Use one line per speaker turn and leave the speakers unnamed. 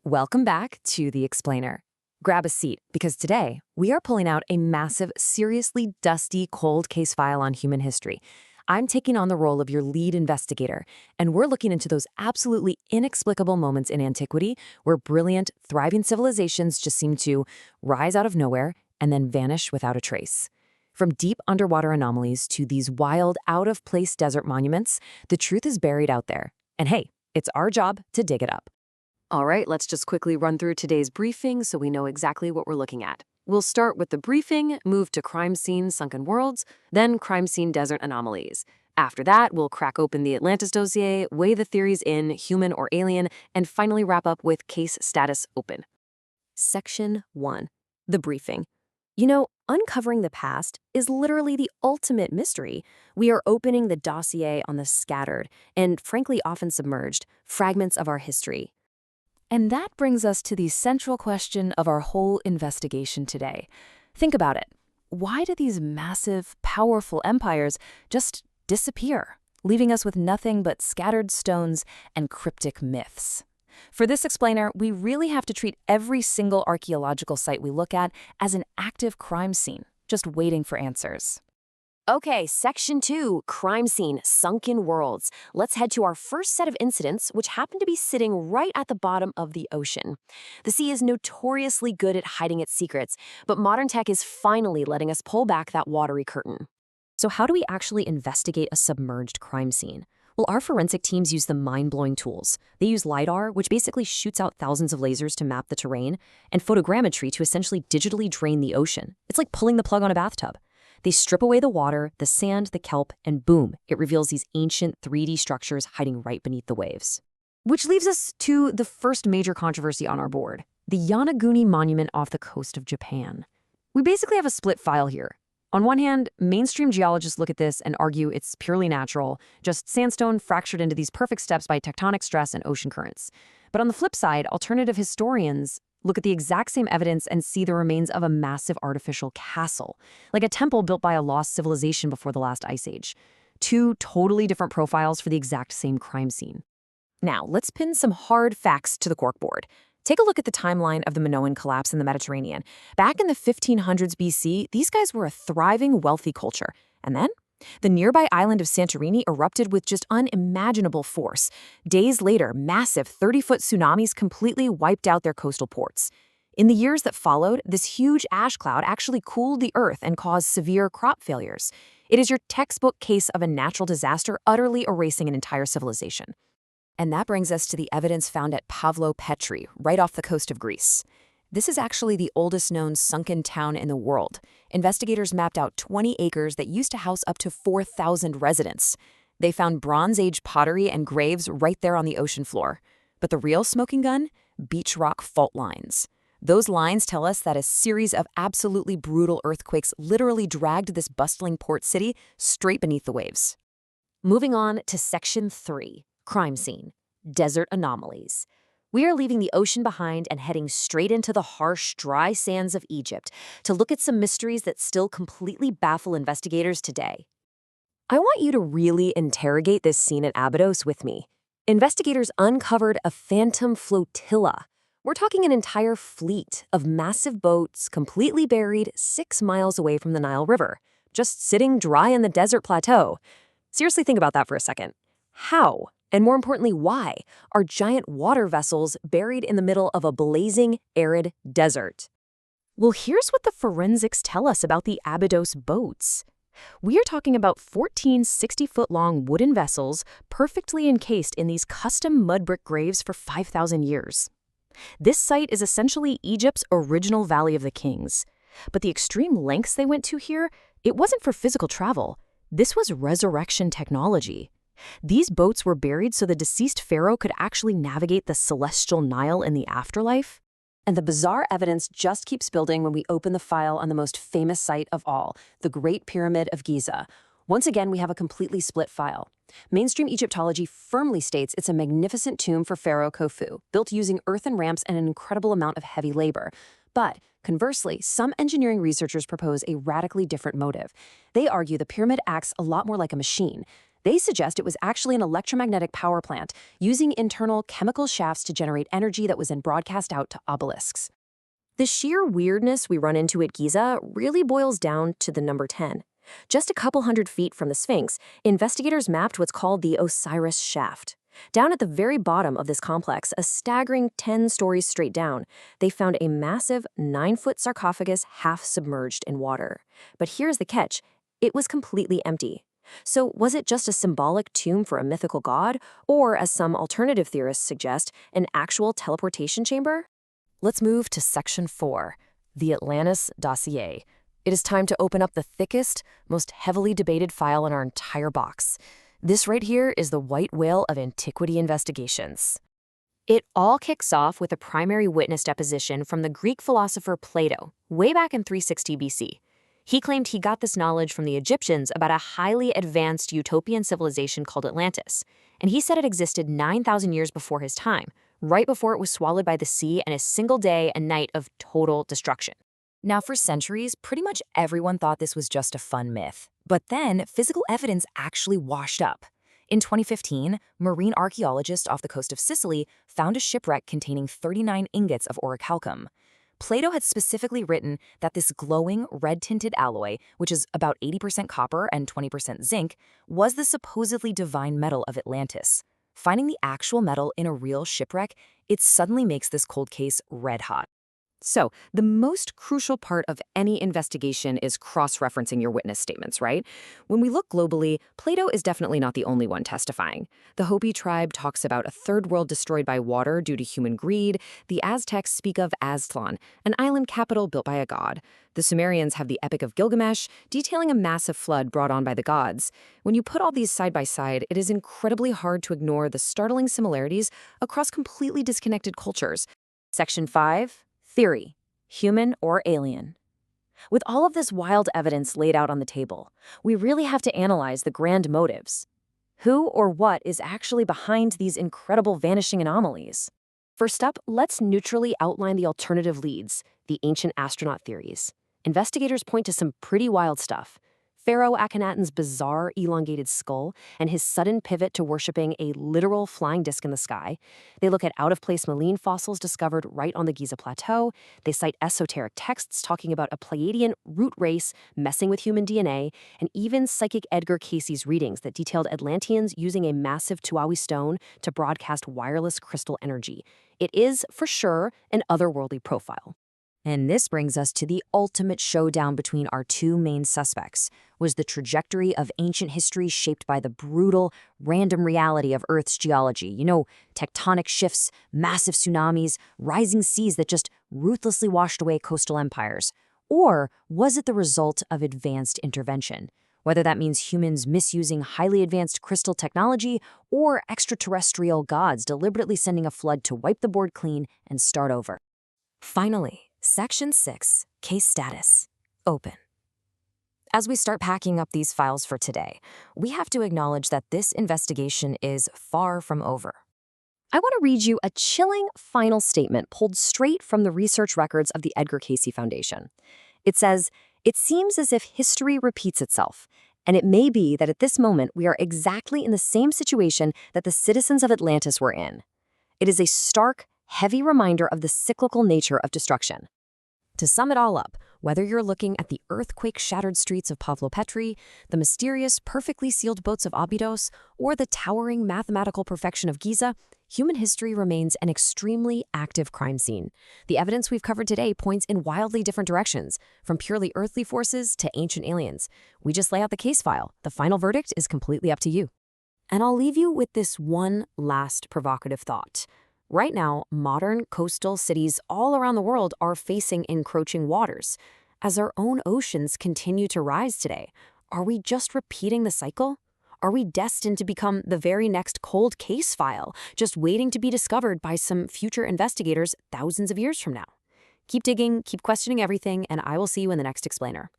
Welcome back to The Explainer. Grab a seat, because today we are pulling out a massive, seriously dusty, cold case file on human history. I'm taking on the role of your lead investigator, and we're looking into those absolutely inexplicable moments in antiquity where brilliant, thriving civilizations just seem to rise out of nowhere and then vanish without a trace. From deep underwater anomalies to these wild, out-of-place desert monuments, the truth is buried out there. And hey, it's our job to dig it up. All right, let's just quickly run through today's briefing so we know exactly what we're looking at. We'll start with the briefing, move to crime scene sunken worlds, then crime scene desert anomalies. After that, we'll crack open the Atlantis dossier, weigh the theories in, human or alien, and finally wrap up with case status open. Section 1. The briefing. Uncovering the past is literally the ultimate mystery. We are opening the dossier on the scattered, and frankly often submerged, fragments of our history. And that brings us to the central question of our whole investigation today. Think about it. Why do these massive, powerful empires just disappear, leaving us with nothing but scattered stones and cryptic myths? For this explainer, we really have to treat every single archaeological site we look at as an active crime scene, just waiting for answers. Okay, Section 2, Crime Scene, Sunken Worlds. Let's head to our first set of incidents, which happen to be sitting right at the bottom of the ocean. The sea is notoriously good at hiding its secrets, but modern tech is finally letting us pull back that watery curtain. So how do we actually investigate a submerged crime scene? Well, our forensic teams use the mind-blowing tools. They use LiDAR, which basically shoots out thousands of lasers to map the terrain, and photogrammetry to essentially digitally drain the ocean. It's like pulling the plug on a bathtub. They strip away the water, the sand, the kelp, and boom, it reveals these ancient 3D structures hiding right beneath the waves. Which leaves us to the first major controversy on our board, the Yonaguni Monument off the coast of Japan. We basically have a split file here. On one hand, mainstream geologists look at this and argue it's purely natural, just sandstone fractured into these perfect steps by tectonic stress and ocean currents. But on the flip side, alternative historians look at the exact same evidence and see the remains of a massive artificial castle, like a temple built by a lost civilization before the last ice age. Two totally different profiles for the exact same crime scene. Now, let's pin some hard facts to the corkboard. Take a look at the timeline of the Minoan collapse in the Mediterranean. Back in the 1500s BC, these guys were a thriving, wealthy culture. And then the nearby island of Santorini erupted with just unimaginable force. Days later, massive 30-foot tsunamis completely wiped out their coastal ports. In the years that followed, this huge ash cloud actually cooled the earth and caused severe crop failures. It is your textbook case of a natural disaster utterly erasing an entire civilization. And that brings us to the evidence found at Pavlo-Petri, right off the coast of Greece. This is actually the oldest known sunken town in the world. Investigators mapped out 20 acres that used to house up to 4,000 residents. They found Bronze Age pottery and graves right there on the ocean floor. But the real smoking gun? Beach rock fault lines. Those lines tell us that a series of absolutely brutal earthquakes literally dragged this bustling port city straight beneath the waves. Moving on to Section 3, Crime Scene, Desert Anomalies. We are leaving the ocean behind and heading straight into the harsh, dry sands of Egypt to look at some mysteries that still completely baffle investigators today. I want you to really interrogate this scene at Abydos with me. Investigators uncovered a phantom flotilla. We're talking an entire fleet of massive boats completely buried 6 miles away from the Nile River, just sitting dry in the desert plateau. Seriously, think about that for a second. How? And more importantly, why are giant water vessels buried in the middle of a blazing, arid desert? Well, here's what the forensics tell us about the Abydos boats. We are talking about 14 60-foot-long wooden vessels perfectly encased in these custom mud brick graves for 5,000 years. This site is essentially Egypt's original Valley of the Kings. But the extreme lengths they went to here, it wasn't for physical travel. This was resurrection technology. These boats were buried so the deceased pharaoh could actually navigate the celestial Nile in the afterlife. And the bizarre evidence just keeps building when we open the file on the most famous site of all, the Great Pyramid of Giza. Once again, we have a completely split file. Mainstream Egyptology firmly states it's a magnificent tomb for Pharaoh Khufu, built using earthen ramps and an incredible amount of heavy labor. But conversely, some engineering researchers propose a radically different motive. They argue the pyramid acts a lot more like a machine. They suggest it was actually an electromagnetic power plant using internal chemical shafts to generate energy that was then broadcast out to obelisks. The sheer weirdness we run into at Giza really boils down to the number 10. Just a couple hundred feet from the Sphinx, investigators mapped what's called the Osiris Shaft. Down at the very bottom of this complex, a staggering 10 stories straight down, they found a massive 9-foot sarcophagus half submerged in water. But here's the catch. It was completely empty. So was it just a symbolic tomb for a mythical god, or, as some alternative theorists suggest, an actual teleportation chamber? Let's move to Section 4, the Atlantis dossier. It is time to open up the thickest, most heavily debated file in our entire box. This right here is the white whale of antiquity investigations. It all kicks off with a primary witness deposition from the Greek philosopher Plato, way back in 360 BC. He claimed he got this knowledge from the Egyptians about a highly advanced utopian civilization called Atlantis, and he said it existed 9,000 years before his time, right before it was swallowed by the sea in a single day and night of total destruction. Now, for centuries, pretty much everyone thought this was just a fun myth. But then, physical evidence actually washed up. In 2015, marine archaeologists off the coast of Sicily found a shipwreck containing 39 ingots of orichalcum. Plato had specifically written that this glowing, red-tinted alloy, which is about 80% copper and 20% zinc, was the supposedly divine metal of Atlantis. Finding the actual metal in a real shipwreck, it suddenly makes this cold case red hot. So, the most crucial part of any investigation is cross-referencing your witness statements, right? When we look globally, Plato is definitely not the only one testifying. The Hopi tribe talks about a third world destroyed by water due to human greed. The Aztecs speak of Aztlan, an island capital built by a god. The Sumerians have the Epic of Gilgamesh, detailing a massive flood brought on by the gods. When you put all these side by side, it is incredibly hard to ignore the startling similarities across completely disconnected cultures. Section 5. Theory, human or alien. With all of this wild evidence laid out on the table, we really have to analyze the grand motives. Who or what is actually behind these incredible vanishing anomalies? First up, let's neutrally outline the alternative leads, the ancient astronaut theories. Investigators point to some pretty wild stuff. Pharaoh Akhenaten's bizarre elongated skull and his sudden pivot to worshipping a literal flying disc in the sky. They look at out-of-place marine fossils discovered right on the Giza Plateau. They cite esoteric texts talking about a Pleiadian root race messing with human DNA, and even psychic Edgar Cayce's readings that detailed Atlanteans using a massive Tuawi stone to broadcast wireless crystal energy. It is, for sure, an otherworldly profile. And this brings us to the ultimate showdown between our two main suspects. Was the trajectory of ancient history shaped by the brutal, random reality of Earth's geology? Tectonic shifts, massive tsunamis, rising seas that just ruthlessly washed away coastal empires. Or was it the result of advanced intervention? Whether that means humans misusing highly advanced crystal technology or extraterrestrial gods deliberately sending a flood to wipe the board clean and start over. Finally, Section 6, Case Status, Open. As we start packing up these files for today, we have to acknowledge that this investigation is far from over. I want to read you a chilling final statement pulled straight from the research records of the Edgar Cayce Foundation. It says, "It seems as if history repeats itself, and it may be that at this moment we are exactly in the same situation that the citizens of Atlantis were in. It is a stark, heavy reminder of the cyclical nature of destruction." To sum it all up, whether you're looking at the earthquake-shattered streets of Pavlopetri, the mysterious, perfectly sealed boats of Abydos, or the towering mathematical perfection of Giza, human history remains an extremely active crime scene. The evidence we've covered today points in wildly different directions, from purely earthly forces to ancient aliens. We just lay out the case file. The final verdict is completely up to you. And I'll leave you with this one last provocative thought. Right now, modern coastal cities all around the world are facing encroaching waters. As our own oceans continue to rise today, are we just repeating the cycle? Are we destined to become the very next cold case file, just waiting to be discovered by some future investigators thousands of years from now? Keep digging, keep questioning everything, and I will see you in the next explainer.